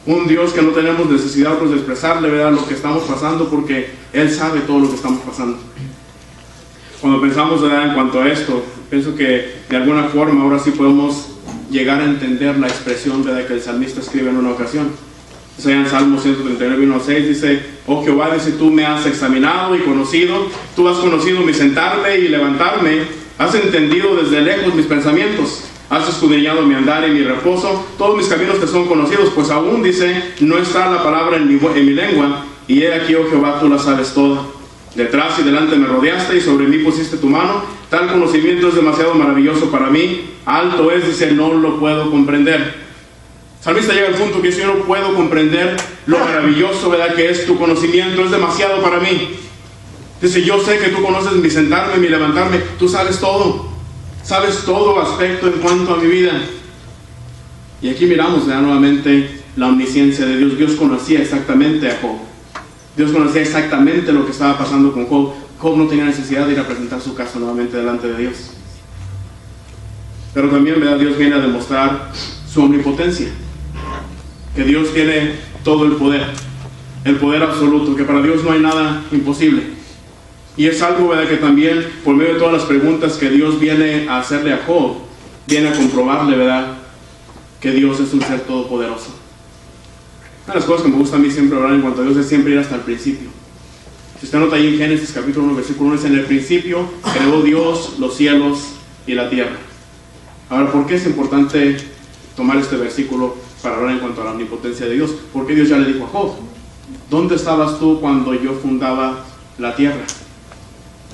Un Dios que no tenemos necesidad pues, de expresarle, ¿verdad? Lo que estamos pasando, porque Él sabe todo lo que estamos pasando. Cuando pensamos, ¿verdad? En cuanto a esto, pienso que de alguna forma ahora sí podemos llegar a entender la expresión, ¿verdad? Que el salmista escribe en una ocasión. Es allá en Salmo 139, 1-6, dice, oh Jehová, dice, tú me has examinado y conocido, tú has conocido mi sentarme y levantarme, has entendido desde lejos mis pensamientos, has escudriñado mi andar y mi reposo, todos mis caminos te son conocidos, pues aún, dice, no está la palabra en mi lengua, y he aquí, oh Jehová, tú la sabes toda. Detrás y delante me rodeaste y sobre mí pusiste tu mano. Tal conocimiento es demasiado maravilloso para mí. Alto es, dice, no lo puedo comprender. El salmista llega al punto que dice, yo no puedo comprender lo maravilloso, ¿verdad? Que es tu conocimiento, es demasiado para mí. Dice, yo sé que tú conoces mi sentarme, mi levantarme. Tú sabes todo. Sabes todo aspecto en cuanto a mi vida. Y aquí miramos, ¿verdad? Nuevamente la omnisciencia de Dios. Dios conocía exactamente a Job. Dios conocía exactamente lo que estaba pasando con Job. Job no tenía necesidad de ir a presentar su caso nuevamente delante de Dios. Pero también, ¿verdad? Dios viene a demostrar su omnipotencia. Que Dios tiene todo el poder absoluto, que para Dios no hay nada imposible. Y es algo, ¿verdad? Que también, por medio de todas las preguntas que Dios viene a hacerle a Job, viene a comprobarle, ¿verdad? Que Dios es un ser todopoderoso. Una de las cosas que me gusta a mí siempre hablar en cuanto a Dios es siempre ir hasta el principio. Si usted nota ahí en Génesis capítulo 1, versículo 1, dice, en el principio creó Dios los cielos y la tierra. Ahora, ¿por qué es importante tomar este versículo para hablar en cuanto a la omnipotencia de Dios? Porque Dios ya le dijo a Job, ¿dónde estabas tú cuando yo fundaba la tierra?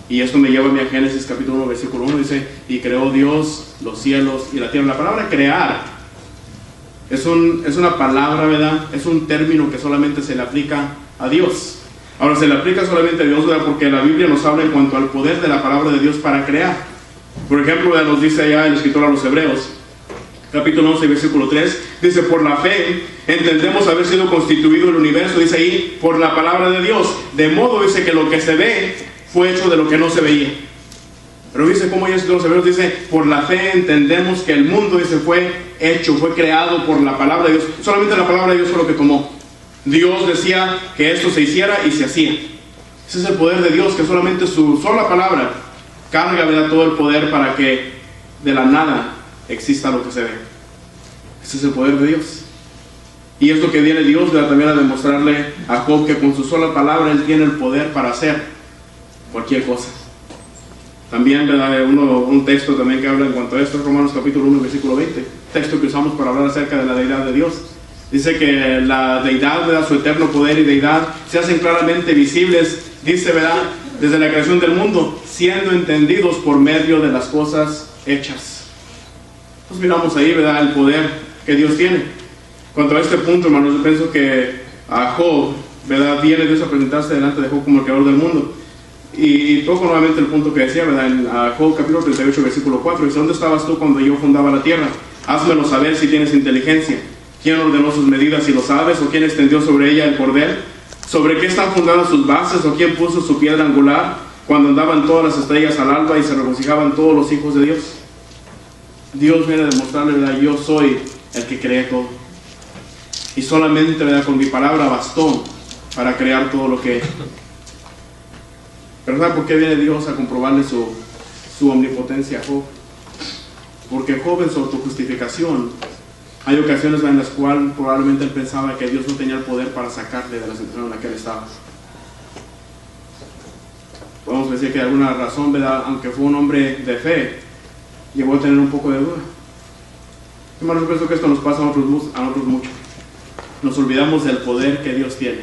Y esto me lleva a mí a Génesis capítulo 1, versículo 1, dice, y creó Dios los cielos y la tierra. La palabra crear es una palabra, ¿verdad? Es un término que solamente se le aplica a Dios. Ahora, se le aplica solamente a Dios, ¿verdad? Porque la Biblia nos habla en cuanto al poder de la palabra de Dios para crear. Por ejemplo, ¿verdad? Nos dice allá el escritor a los Hebreos, capítulo 11, versículo 3, dice, por la fe entendemos haber sido constituido el universo, dice ahí, por la palabra de Dios. De modo, dice, que lo que se ve fue hecho de lo que no se veía. Pero dice, como ya los Hebreos dice, por la fe entendemos que el mundo, dice, fue hecho, fue creado por la palabra de Dios. Solamente la palabra de Dios fue lo que tomó. Dios decía que esto se hiciera y se hacía. Ese es el poder de Dios, que solamente su sola palabra carga, ¿verdad? Todo el poder para que de la nada exista lo que se ve. Ese es el poder de Dios. Y es lo que viene Dios, ¿verdad?, también a demostrarle a Job, que con su sola palabra él tiene el poder para hacer cualquier cosa. También, ¿verdad?, un texto también que habla en cuanto a esto es Romanos capítulo 1, versículo 20, texto que usamos para hablar acerca de la deidad de Dios. Dice que la deidad, ¿verdad?, su eterno poder y deidad se hacen claramente visibles, dice, ¿verdad?, desde la creación del mundo, siendo entendidos por medio de las cosas hechas. Pues miramos ahí, ¿verdad?, el poder que Dios tiene. Cuanto a este punto, hermanos, yo pienso que a Job, ¿verdad?, viene Dios a presentarse delante de Job como el creador del mundo. Y toco nuevamente el punto que decía, ¿verdad?, en Job capítulo 38, versículo 4, dice: ¿dónde estabas tú cuando yo fundaba la tierra? Házmelo saber si tienes inteligencia. ¿Quién ordenó sus medidas, si lo sabes? ¿O quién extendió sobre ella el cordel? ¿Sobre qué están fundadas sus bases? ¿O quién puso su piedra angular? Cuando andaban todas las estrellas al alba y se regocijaban todos los hijos de Dios. Dios viene a demostrarle, ¿verdad?, yo soy el que creé todo. Y solamente, ¿verdad?, con mi palabra bastó para crear todo lo que... ¿Verdad? ¿Por qué viene Dios a comprobarle su omnipotencia a Job? Porque Job, en su autojustificación, hay ocasiones en las cuales probablemente él pensaba que Dios no tenía el poder para sacarle de la situación en la que él estaba. Podemos decir que de alguna razón, ¿verdad?, aunque fue un hombre de fe, llegó a tener un poco de duda. Hermanos, yo pienso que esto nos pasa a nosotros mucho. Nos olvidamos del poder que Dios tiene,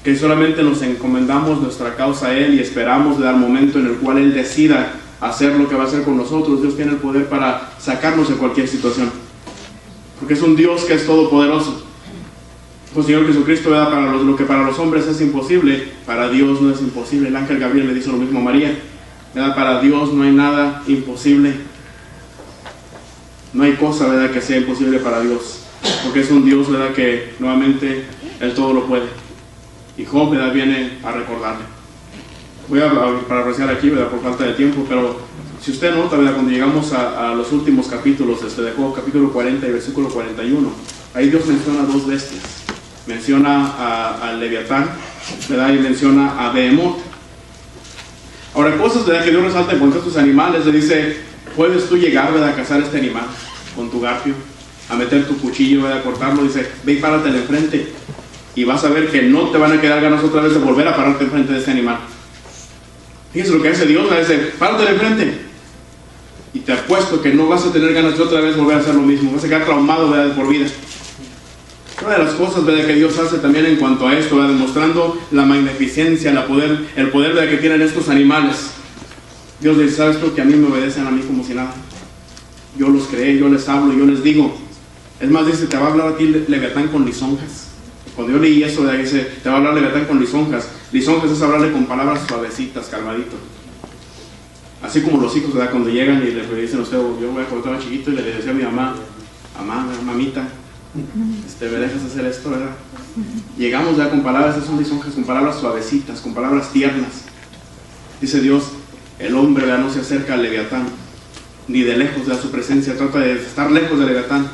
que solamente nos encomendamos nuestra causa a Él y esperamos del momento en el cual Él decida hacer lo que va a hacer con nosotros. Dios tiene el poder para sacarnos de cualquier situación, porque es un Dios que es todopoderoso. Pues Señor Jesucristo, ¿verdad?, para lo que para los hombres es imposible, para Dios no es imposible. El ángel Gabriel le dice lo mismo a María, ¿verdad? Para Dios no hay nada imposible. No hay cosa, ¿verdad?, que sea imposible para Dios, porque es un Dios, ¿verdad?, que nuevamente Él todo lo puede. Y Job, ¿verdad?, viene a recordarle. Voy a parafrasear aquí, ¿verdad?, por falta de tiempo, pero si usted nota, ¿verdad?, cuando llegamos a los últimos capítulos de Job, capítulo 40 y versículo 41, ahí Dios menciona dos bestias. Menciona al Leviatán, ¿verdad?, y menciona a Behemoth. Ahora, cosas, ¿verdad?, que Dios resalta en cuanto a estos animales. Le dice: ¿puedes tú llegar, ¿verdad?, a cazar este animal con tu garfio, a meter tu cuchillo, ¿verdad?, a cortarlo? Dice: ve y párate de enfrente, y vas a ver que no te van a quedar ganas otra vez de volver a pararte enfrente de este animal. Fíjense lo que hace Dios, ¿verdad? Dice: párate de enfrente, y te apuesto que no vas a tener ganas de otra vez volver a hacer lo mismo. Vas a quedar traumado, ¿verdad?, por vida. Una de las cosas, ¿verdad?, que Dios hace también en cuanto a esto, ¿verdad?, demostrando la magnificencia, el poder, ¿verdad?, que tienen estos animales. Dios le dice: ¿sabes tú que a mí me obedecen a mí como si nada? Yo los creé, yo les hablo, yo les digo. Es más, dice: te va a hablar a ti Leviatán con lisonjas. Cuando yo leí eso, ¿verdad?, dice: te va a hablar Leviatán con lisonjas. Lisonjas es hablarle con palabras suavecitas, calmadito. Así como los hijos, ¿verdad?, cuando llegan y le dicen a usted: yo voy a contar a chiquito, y le decía a mi mamá: mamita, ¿me dejas hacer esto, verdad? Llegamos ya con palabras, esas son lisonjas, con palabras suavecitas, con palabras tiernas. Dice Dios: el hombre, ¿verdad?, no se acerca al Leviatán, ni de lejos de su presencia, trata de estar lejos del Leviatán.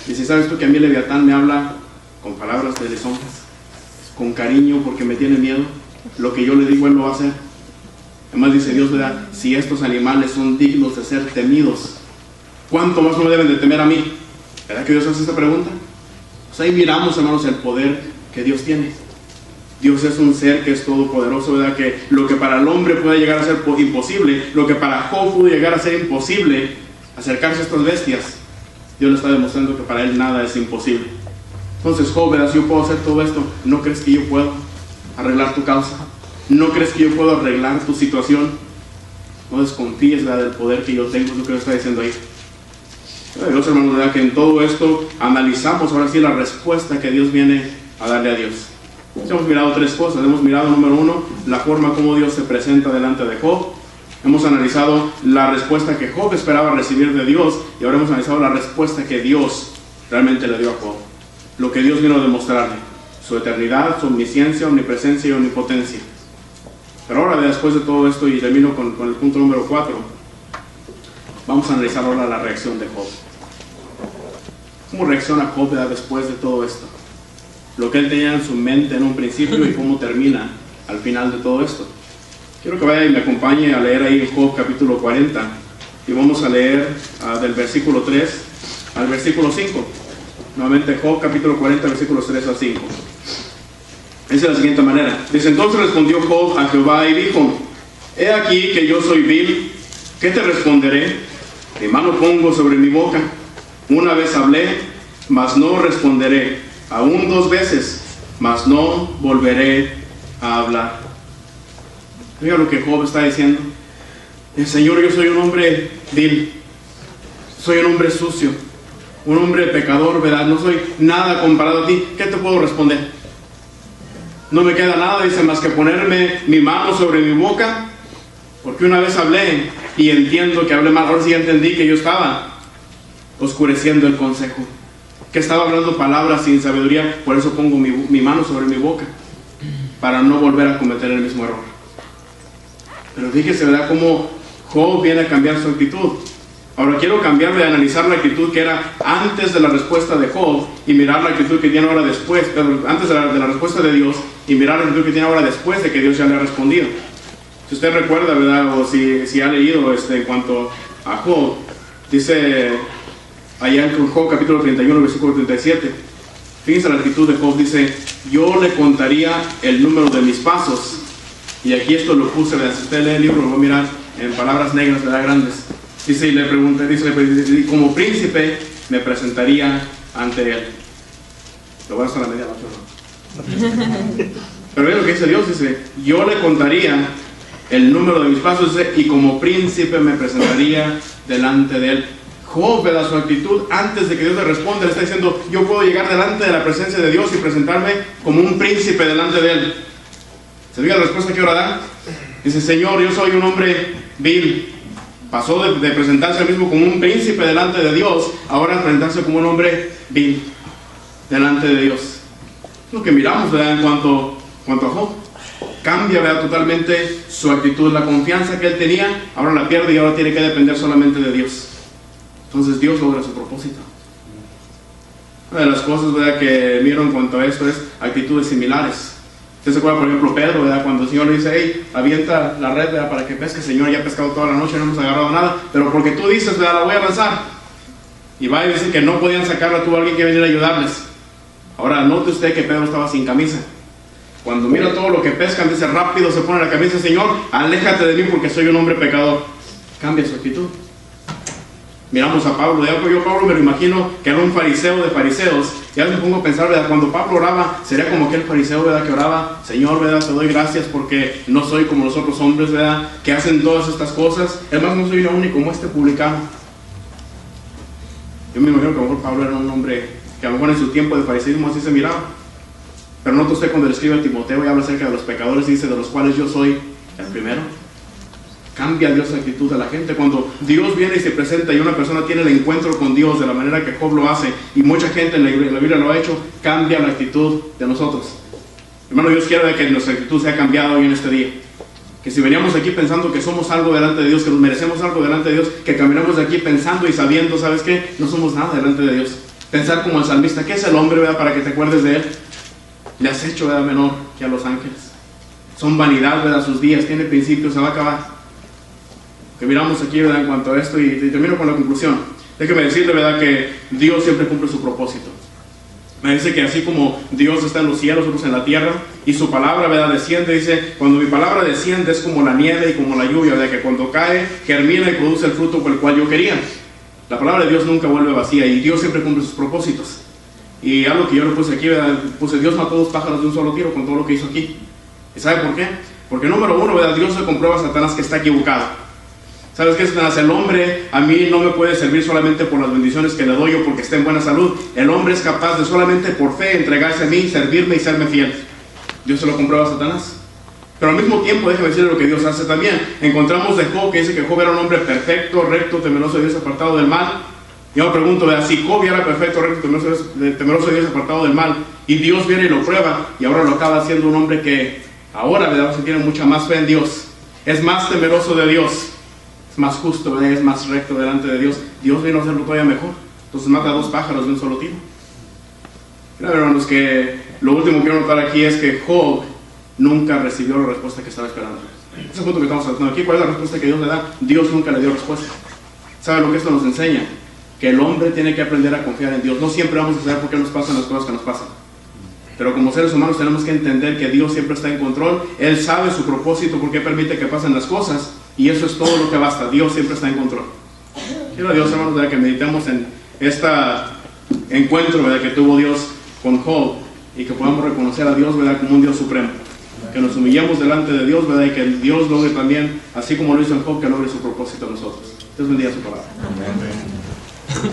Dice: ¿sabes tú que a mí el Leviatán me habla con palabras de lisonjas, con cariño, porque me tiene miedo? Lo que yo le digo, él lo va a hacer. Además dice Dios, ¿verdad?, si estos animales son dignos de ser temidos, ¿cuánto más no deben de temer a mí? ¿Verdad que Dios hace esta pregunta? Pues ahí miramos, hermanos, el poder que Dios tiene. Dios es un ser que es todopoderoso, ¿verdad? Que lo que para el hombre puede llegar a ser imposible, lo que para Job pudo llegar a ser imposible, acercarse a estas bestias, Dios le está demostrando que para él nada es imposible. Entonces, Job, ¿verdad?, si yo puedo hacer todo esto, ¿no crees que yo puedo arreglar tu causa? ¿No crees que yo puedo arreglar tu situación? No desconfíes, ¿verdad?, del poder que yo tengo, es lo que Dios está diciendo ahí. Dios, hermanos, ¿verdad?, que en todo esto analizamos ahora sí la respuesta que Dios viene a darle a Dios. Hemos mirado tres cosas. Hemos mirado, número uno, la forma como Dios se presenta delante de Job. Hemos analizado la respuesta que Job esperaba recibir de Dios, y ahora hemos analizado la respuesta que Dios realmente le dio a Job. Lo que Dios vino a demostrarle: su eternidad, su omnisciencia, omnipresencia y omnipotencia. Pero ahora, después de todo esto, y termino con el punto número 4, vamos a analizar ahora la reacción de Job. ¿Cómo reacciona Job después de todo esto? Lo que él tenía en su mente en un principio y cómo termina al final de todo esto. Quiero que vaya y me acompañe a leer ahí en Job capítulo 40, y vamos a leer del versículo 3 al versículo 5. Nuevamente Job capítulo 40 versículos 3 a 5. Es de la siguiente manera. Dice: entonces respondió Job a Jehová y dijo: he aquí que yo soy vil, ¿qué te responderé? Mi mano pongo sobre mi boca. Una vez hablé, mas no responderé. Aún 2 veces, mas no volveré a hablar. Mira lo que Job está diciendo. Señor, yo soy un hombre vil, soy un hombre sucio, un hombre pecador, ¿verdad? No soy nada comparado a ti. ¿Qué te puedo responder? No me queda nada, dice, más que ponerme mi mano sobre mi boca, porque una vez hablé y entiendo que hablé mal. Ahora sí entendí que yo estaba oscureciendo el consejo, que estaba hablando palabras sin sabiduría. Por eso pongo mi mano sobre mi boca, para no volver a cometer el mismo error. Pero fíjese, ¿verdad?, cómo Job viene a cambiar su actitud. Ahora quiero cambiarle, a analizar la actitud que era antes de la respuesta de Job y mirar la actitud que tiene ahora después, pero antes de la respuesta de Dios, y mirar la actitud que tiene ahora después de que Dios ya le ha respondido. Si usted recuerda, ¿verdad?, o si ha leído en cuanto a Job, dice allá en Job capítulo 31 versículo 37, fíjense la actitud de Job. Dice: yo le contaría el número de mis pasos. Y aquí esto lo puse, ¿verdad? Si usted lee el libro lo va a mirar en palabras negras, ¿verdad?, grandes. Dice, y le pregunté, dice, como príncipe me presentaría ante él. Lo voy a hacer a la medianoche, ¿no? Pero ve lo que dice Dios. Dice: yo le contaría el número de mis pasos, dice, y como príncipe me presentaría delante de él. Job, ¿verdad?, su actitud antes de que Dios le responda, le está diciendo: yo puedo llegar delante de la presencia de Dios y presentarme como un príncipe delante de él. ¿Se fija la respuesta que ahora da? Dice: Señor, yo soy un hombre vil. Pasó de presentarse a mismo como un príncipe delante de Dios, ahora a presentarse como un hombre vil delante de Dios. Es lo que miramos, ¿verdad?, en cuanto a Job. Cambia, ¿verdad?, totalmente su actitud. La confianza que él tenía, ahora la pierde y ahora tiene que depender solamente de Dios. Entonces Dios logra su propósito. Una de las cosas, ¿verdad?, que miro en cuanto a esto es actitudes similares. Usted se acuerda, por ejemplo, Pedro, ¿verdad?, cuando el Señor le dice: hey, avienta la red, ¿verdad?, para que pesque. Señor, ya he pescado toda la noche, no hemos agarrado nada, pero porque tú dices, ¿verdad?, la voy a lanzar. Y va y dice que no podían sacarla, tuvo alguien que venir a ayudarles. Ahora note usted que Pedro estaba sin camisa. Cuando mira todo lo que pescan, dice rápido, se pone la camisa: Señor, aléjate de mí porque soy un hombre pecador. Cambia su actitud. Miramos a Pablo. Yo Pablo me lo imagino que era un fariseo de fariseos. Y ahora me pongo a pensar, ¿verdad?, cuando Pablo oraba, sería como aquel fariseo, ¿verdad?, que oraba: Señor, ¿verdad?, te doy gracias porque no soy como los otros hombres, ¿verdad?, que hacen todas estas cosas. Además, no soy aún ni como este publicano. Yo me imagino que a lo mejor Pablo era un hombre que a lo mejor en su tiempo de fariseísmo así se miraba. Pero nota usted cuando le escribe a Timoteo y habla acerca de los pecadores, dice: de los cuales yo soy el primero. Cambia Dios la actitud de la gente. Cuando Dios viene y se presenta y una persona tiene el encuentro con Dios de la manera que Job lo hace, y mucha gente en la Biblia lo ha hecho, cambia la actitud de nosotros. Hermano, Dios quiere que nuestra actitud sea cambiada hoy en este día. Que si veníamos aquí pensando que somos algo delante de Dios, que nos merecemos algo delante de Dios, que caminamos de aquí pensando y sabiendo, ¿sabes qué?, no somos nada delante de Dios. Pensar como el salmista: ¿qué es el hombre, ¿verdad?, para que te acuerdes de él? Le has hecho, ¿verdad?, menor que a los ángeles. Son vanidad, ¿verdad?, sus días, tiene principio, se va a acabar. Que miramos aquí, ¿verdad?, en cuanto a esto, y termino con la conclusión. Déjeme decirle, ¿verdad?, que Dios siempre cumple su propósito. Me dice que así como Dios está en los cielos, nosotros en la tierra, y su palabra, ¿verdad?, desciende. Dice: cuando mi palabra desciende es como la nieve y como la lluvia, ¿verdad?, que cuando cae, germina y produce el fruto por el cual yo quería. La palabra de Dios nunca vuelve vacía, y Dios siempre cumple sus propósitos. Y algo que yo le puse aquí, ¿verdad?, puse: Dios mató 2 pájaros de un solo tiro con todo lo que hizo aquí. ¿Y sabe por qué? Porque número 1, ¿verdad?, Dios le comprueba a Satanás que está equivocado. ¿Sabes qué, Satanás? El hombre a mí no me puede servir solamente por las bendiciones que le doy o porque esté en buena salud. El hombre es capaz de solamente por fe entregarse a mí, servirme y serme fiel. Dios se lo comprueba a Satanás. Pero al mismo tiempo, déjeme decirle lo que Dios hace también. Encontramos de Job, que dice que Job era un hombre perfecto, recto, temeroso de Dios, apartado del mal. Yo me pregunto, ¿verdad?, si Job era perfecto, recto, temeroso de Dios, apartado del mal, y Dios viene y lo prueba, y ahora lo acaba siendo un hombre que ahora, ¿verdad?, se tiene mucha más fe en Dios, es más temeroso de Dios, es más justo, ¿verdad?, es más recto delante de Dios. Dios vino a hacerlo todavía mejor. Entonces mata 2 pájaros de un solo tiro. Mira, hermanos, que lo último que quiero notar aquí es que Job nunca recibió la respuesta que estaba esperando. Ese es el punto que estamos hablando aquí. ¿Cuál es la respuesta que Dios le da? Dios nunca le dio respuesta. ¿Sabe lo que esto nos enseña? que el hombre tiene que aprender a confiar en Dios. No siempre vamos a saber por qué nos pasan las cosas que nos pasan, pero como seres humanos tenemos que entender que Dios siempre está en control. Él sabe su propósito, por qué permite que pasen las cosas, y eso es todo lo que basta. Dios siempre está en control. Quiero a Dios, hermanos, ¿verdad?, que meditemos en este encuentro, ¿verdad?, que tuvo Dios con Job, y que podamos reconocer a Dios, ¿verdad?, como un Dios supremo. Que nos humillemos delante de Dios, ¿verdad?, y que Dios logre también, así como lo hizo en Job, que logre su propósito en nosotros. Dios bendiga su palabra. Amén.